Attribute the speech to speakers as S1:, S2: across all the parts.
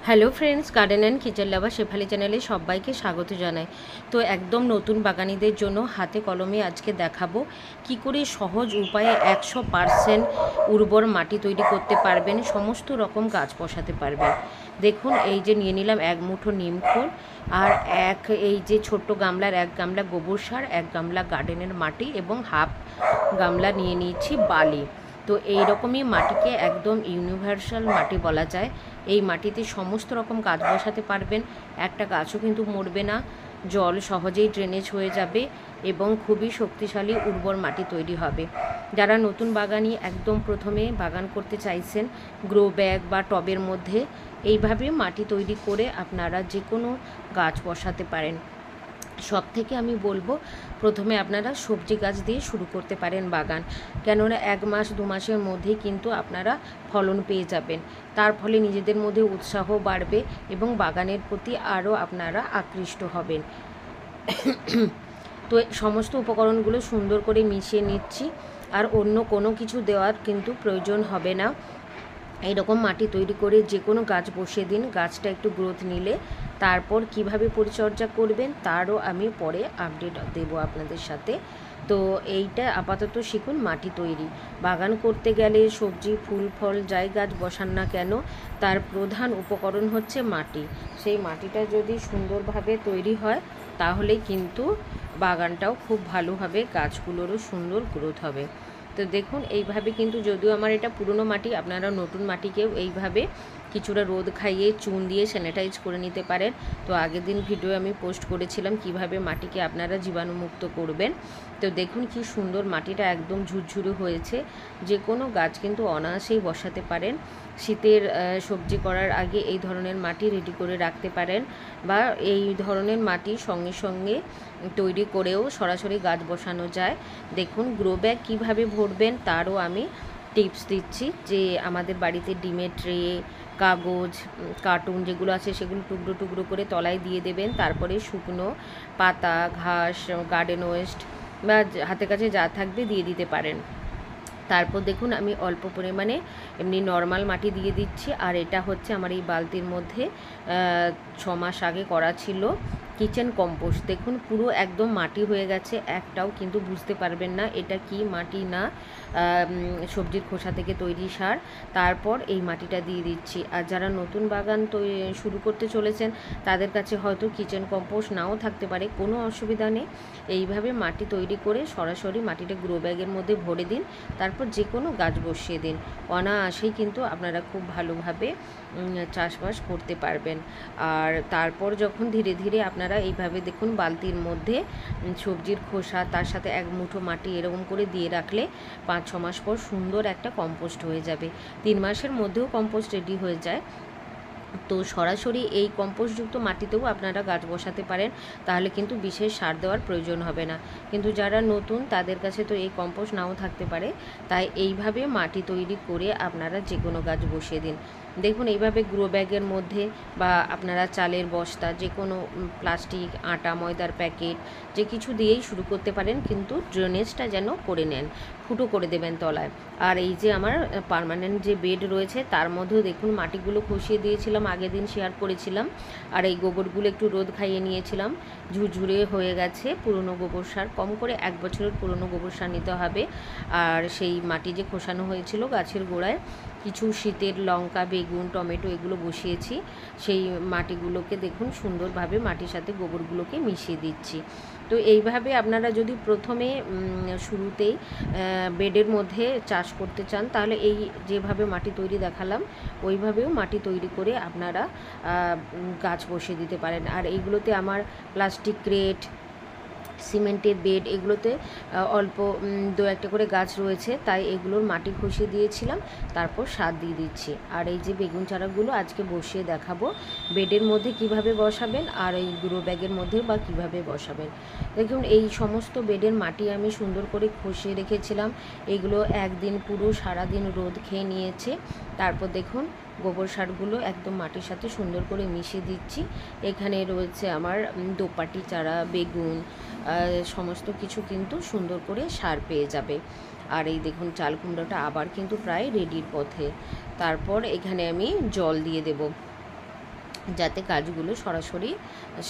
S1: Hello friends, garden and kitchen লাভার শেফালি চ্যানেলে সবাইকে স্বাগত জানাই। তো একদম নতুন বাগানীদের জন্য হাতে কলমে আজকে দেখাবো কি করে সহজ উপায়ে 100% উর্বর মাটি তৈরি করতে পারবেন, সমস্ত রকম গাছ বসাতে পারবেন। দেখুন, এই যে নিয়ে নিলাম এক মুঠো নিমখোল, আর এই যে ছোট্ট গামলার 1 গামলা গোবর সার, 1 গামলা গার্ডেনের মাটি এবং হাফ গামলা নিয়ে নিয়েছি বালি। তো এই রকমই মাটিকে একদম ইউনিভার্সাল মাটি বলা যায়। এই মাটিতে সমস্ত রকম গাছ বসাতে পারবেন, একটা গাছও কিন্তু মরবে না, জল সহজেই ড্রেনেজ হয়ে যাবে এবং খুবই শক্তিশালী উর্বর মাটি তৈরি হবে। যারা নতুন বাগানি একদম প্রথমে বাগান করতে চাইছেন, গ্রো ব্যাগ বা টবের মধ্যে এইভাবে মাটি তৈরি করে আপনারা যে কোনো গাছ বসাতে পারেন। সব থেকে আমি বলবো, প্রথমে আপনারা সবজি গাছ দিয়ে শুরু করতে পারেন বাগান, কেননা 1 মাস 2 মাসের মধ্যেই কিন্তু আপনারা ফলন পেয়ে যাবেন। তার ফলে নিজেদের মধ্যে উৎসাহ বাড়বে এবং বাগানের প্রতি আরও আপনারা আকৃষ্ট হবেন। তো সমস্ত উপকরণগুলো সুন্দর করে মিশিয়ে নিচ্ছি, আর অন্য কোনো কিছু দেওয়ার কিন্তু প্রয়োজন হবে না। এইরকম মাটি তৈরি করে যে কোনো গাছ বসিয়ে দিন, গাছটা একটু গ্রোথ নিলে তারপর কিভাবে পরিচর্যা করবেন তারও আমি পরে আপডেট দেব আপনাদের সাথে। তো এইটা আপাতত শিখুন মাটি তৈরি। বাগান করতে গেলে সবজি ফুল ফল যাই গাছ বসান না কেন, তার প্রধান উপকরণ হচ্ছে মাটি। সেই মাটিটা যদি সুন্দরভাবে তৈরি হয় তাহলে কিন্তু বাগানটাও খুব ভালো হবে, গাছগুলোরও সুন্দর গ্রোথ হবে। তো দেখুন, এইভাবে কিন্তু, যদিও আমার এটা পুরনো মাটি, আপনারা নতুন মাটিকেও এইভাবে কিছুটা রোদ খাইয়ে চুন দিয়ে স্যানিটাইজ করে নিতে পারেন। তো আগের দিন ভিডিও আমি পোস্ট করেছিলাম কিভাবে মাটিকে আপনারা জীবাণুমুক্ত করবেন। তো দেখুন কি সুন্দর, মাটিটা একদম ঝুরঝুরে হয়েছে। যে কোনো গাছ কিন্তু অনায়াসেই বসাতে পারেন। শীতের সবজি করার আগে এই ধরনের মাটি রেডি করে রাখতে পারেন, বা এই ধরনের মাটি সঙ্গে সঙ্গে তৈরি করেও সরাসরি গাছ বসানো যায়। দেখুন, গ্রো ব্যাগ কীভাবে ভরবেন তারও আমি টিপস দিচ্ছি। যে আমাদের বাড়িতে ডিমের ট্রে, কাগজ, কার্টুন যেগুলো আছে সেগুলো টুকরো টুকরো করে তলায় দিয়ে দেবেন। তারপরে শুকনো পাতা, ঘাস, গার্ডেন ওয়েস্ট বা হাতে কাছে যা থাকবে দিয়ে দিতে পারেন। তারপর দেখুন, আমি অল্প পরিমাণে এমনি নর্মাল মাটি দিয়ে দিচ্ছি। আর এটা হচ্ছে আমার এই বালতির মধ্যে 6 মাস আগে করা ছিল কিচেন কম্পোস্ট। দেখুন পুরো একদম মাটি হয়ে গেছে, একটাও কিন্তু বুঝতে পারবেন না এটা কি মাটি না সবজির খোসা থেকে তৈরি সার। তারপর এই মাটিটা দিয়ে দিচ্ছি। আর যারা নতুন বাগান শুরু করতে চলেছেন তাদের কাছে হয়তো কিচেন কম্পোস্ট নাও থাকতে পারে, কোনো অসুবিধা নেই। এইভাবে মাটি তৈরি করে সরাসরি মাটিটা গ্রো ব্যাগের মধ্যে ভরে দিন, তারপর যে কোনো গাছ বসিয়ে দিন। অনায়াসেই কিন্তু আপনারা খুব ভালোভাবে চাষবাস করতে পারবেন। আর তারপর যখন ধীরে ধীরে আপনারা এইভাবে দেখুন বালতির মধ্যে সবজির খোসা, তার সাথে 1 মুঠো মাটি এরকম করে দিয়ে রাখলে 5-6 মাস পর সুন্দর একটা কম্পোস্ট হয়ে যাবে। 3 মাসের মধ্যেও কম্পোস্ট রেডি হয়ে যায়। তো সরাসরি এই কম্পোস্টযুক্ত মাটিতেও আপনারা গাছ বসাতে পারেন, তাহলে কিন্তু বিশেষ সার দেওয়ার প্রয়োজন হবে না। কিন্তু যারা নতুন তাদের কাছে তো এই কম্পোস্ট নাও থাকতে পারে, তাই এইভাবে মাটি তৈরি করে আপনারা যে কোনো গাছ বসিয়ে দিন। দেখুন, এইভাবে গ্রো ব্যাগের মধ্যে বা আপনারা চালের বস্তা, যে কোনো প্লাস্টিক, আটা ময়দার প্যাকেট, যে কিছু দিয়েই শুরু করতে পারেন, কিন্তু ড্রেনেজটা যেন করে নেন, ফুটো করে দেবেন তলায়। আর এই যে আমার পার্মানেন্ট যে বেড রয়েছে তার মধ্যেও দেখুন মাটিগুলো খসিয়ে দিয়েছিলাম, আগের দিন শেয়ার করেছিলাম। আর এই গোবরগুলো একটু রোদ খাইয়ে নিয়েছিলাম, ঝুরঝুরে হয়ে গেছে। পুরনো গোবর সার, কম করে 1 বছরের পুরনো গোবর সার নিতে হবে। আর সেই মাটি যে খোসানো হয়েছিল গাছের গোড়ায়, কিছু শীতের লঙ্কা, বেগুন, টমেটো এগুলো বসিয়েছি। সেই মাটিগুলোকে দেখুন সুন্দরভাবে মাটির সাথে গোবরগুলোকে মিশিয়ে দিচ্ছি। তো এইভাবে আপনারা যদি প্রথমে শুরুতেই বেডের মধ্যে চাষ করতে চান, তাহলে এই যেভাবে মাটি তৈরি দেখালাম ওইভাবেও মাটি তৈরি করে আপনারা গাছ বসিয়ে দিতে পারেন। আর এইগুলোতে আমার প্লাস্টিক ক্রেট, সিমেন্টের বেড, এগুলোতে অল্প 2-1টা করে গাছ রয়েছে, তাই এগুলোর মাটি খসিয়ে দিয়েছিলাম, তারপর সার দিয়ে দিচ্ছি। আর এই যে বেগুন চারাগুলো আজকে বসিয়ে দেখাবো বেডের মধ্যে কিভাবে বসাবেন, আর এই গ্রো ব্যাগের মধ্যে বা কিভাবে বসাবেন। দেখুন, এই সমস্ত বেডের মাটি আমি সুন্দর করে খসিয়ে রেখেছিলাম। এগুলো একদিন পুরো সারাদিন রোদ খেয়ে নিয়েছে। তারপর দেখুন গোবর সারগুলো একদম মাটির সাথে সুন্দর করে মিশিয়ে দিচ্ছি। এখানে রয়েছে আমার দোপাটি চারা, বেগুন, সমস্ত কিছু কিন্তু সুন্দর করে সার পেয়ে যাবে। আর এই দেখুন চাল কুমড়োটা আবার কিন্তু প্রায় রেডির পথে। তারপর এখানে আমি জল দিয়ে দেব। যাতে গাছগুলো সরাসরি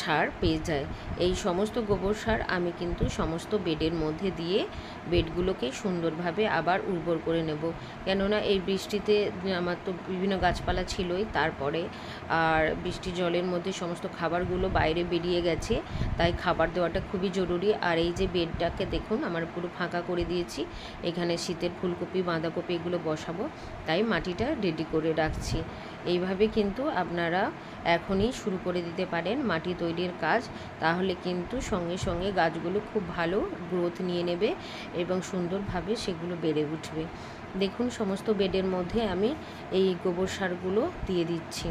S1: সার পেয়ে যায়। এই সমস্ত গোবর সার আমি কিন্তু সমস্ত বেডের মধ্যে দিয়ে বেডগুলোকে সুন্দরভাবে আবার উর্বর করে নেব। কেননা এই বৃষ্টিতে আমার তো বিভিন্ন গাছপালা ছিলই, তারপরে আর বৃষ্টির জলের মধ্যে সমস্ত খাবারগুলো বাইরে বেরিয়ে গেছে, তাই খাবার দেওয়াটা খুবই জরুরি। আর এই যে বেডটাকে দেখুন আমার পুরো ফাঁকা করে দিয়েছি, এখানে শীতের ফুলকপি বাঁধাকপি এগুলো বসাবো, তাই মাটিটা রেডি করে রাখছি। এইভাবে কিন্তু আপনারা এখনই শুরু করে দিতে পারেন মাটি তৈরির কাজ, তাহলে কিন্তু সঙ্গে সঙ্গে গাছগুলো খুব ভালো গ্রোথ নিয়ে নেবে এবং সুন্দরভাবে সেগুলো বেড়ে উঠবে। দেখুন সমস্ত বেডের মধ্যে আমি এই গোবর সারগুলো দিয়ে দিচ্ছি।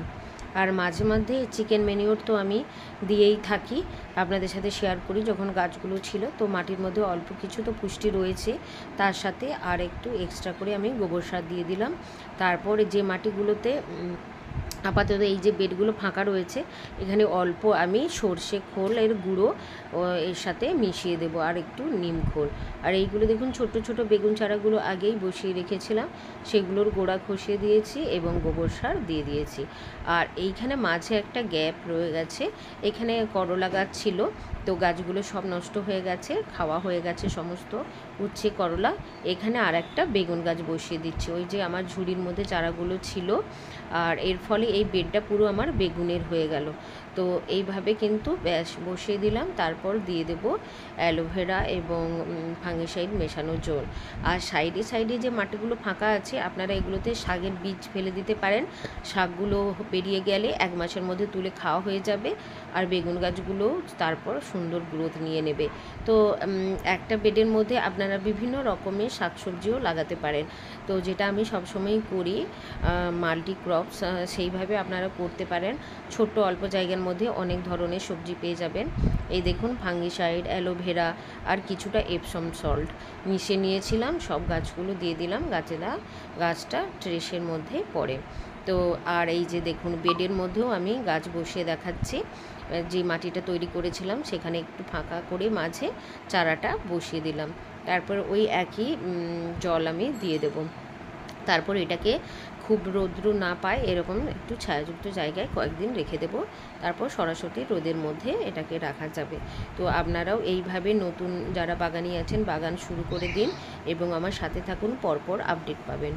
S1: আর মাঝে মাঝে চিকেন ম্যানিওর তো আমি দিয়েই থাকি, আপনাদের সাথে শেয়ার করি। যখন গাছগুলো ছিল তো মাটির মধ্যে অল্প কিছু তো পুষ্টি রয়েছে, তার সাথে আর একটু এক্সট্রা করে আমি গোবর সার দিয়ে দিলাম। তারপরে যে মাটিগুলোতে আপাতত এই যে বেডগুলো ফাঁকা রয়েছে, এখানে অল্প আমি সর্ষে খোলের গুঁড়ো এর সাথে মিশিয়ে দেব, আর একটু নিম খোল। আর এইগুলো দেখুন ছোট ছোট বেগুন চারাগুলো আগেই বসিয়ে রেখেছিলাম, সেগুলোর গোড়া খসিয়ে দিয়েছি এবং গোবর সার দিয়ে দিয়েছি। আর এইখানে মাঝে একটা গ্যাপ রয়ে গেছে, এখানে করলা গাছ ছিল, তো গাছগুলো সব নষ্ট হয়ে গেছে, খাওয়া হয়ে গেছে সমস্ত উচ্ছে করলা। এখানে আর একটা বেগুন গাছ বসিয়ে দিচ্ছি, ওই যে আমার ঝুড়ির মধ্যে চারাগুলো ছিল। আর এর ফলে এই বেডটা পুরো আমার বেগুনের হয়ে গেল। তো এইভাবে কিন্তু ব্যাস বসিয়ে দিলাম, তারপর দিয়ে দেব অ্যালোভেরা এবং ফাঙ্গিসাইড মেশানো জল। আর সাইডে সাইডে যে মাটিগুলো ফাঁকা আছে, আপনারা এগুলোতে শাকের বীজ ফেলে দিতে পারেন, শাকগুলো বেরিয়ে গেলে 1 মাসের মধ্যে তুলে খাওয়া হয়ে যাবে, আর বেগুন গাছগুলোও তারপর সুন্দর গ্রোথ নিয়ে নেবে। তো একটা বেডের মধ্যে আপনারা বিভিন্ন রকমের শাকসবজিও লাগাতে পারেন। তো যেটা আমি সবসময়ই করি মাল্টি ক্রপস, সেইভাবে আপনারা করতে পারেন। ছোট্ট অল্প জায়গার মধ্যে অনেক ধরনের সবজি পেয়ে যাবেন। এই দেখুন ফাঙ্গিসাইড, অ্যালোভেরা আর কিছুটা এপসম সল্ট মিশিয়ে নিয়েছিলাম, সব গাছগুলো দিয়ে দিলাম। গাছটা ট্রেসের মধ্যে পড়ে। তো আর এই যে দেখুন বেডের মধ্যেও আমি গাছ বসিয়ে দেখাচ্ছি। যে মাটিটা তৈরি করেছিলাম সেখানে একটু ফাঁকা করে মাঝে চারাটা বসিয়ে দিলাম, তারপর ওই একই জল আমি দিয়ে দেব। তারপর এটাকে খুব রৌদ্র না পায় এরকম একটু ছায়াযুক্ত জায়গায় কয়েকদিন রেখে দেব, তারপর সরাসরি রোদের মধ্যে এটাকে রাখা যাবে। তো আপনারাও এইভাবে নতুন যারা বাগানি আছেন বাগান শুরু করে দিন এবং আমার সাথে থাকুন, পরপর আপডেট পাবেন।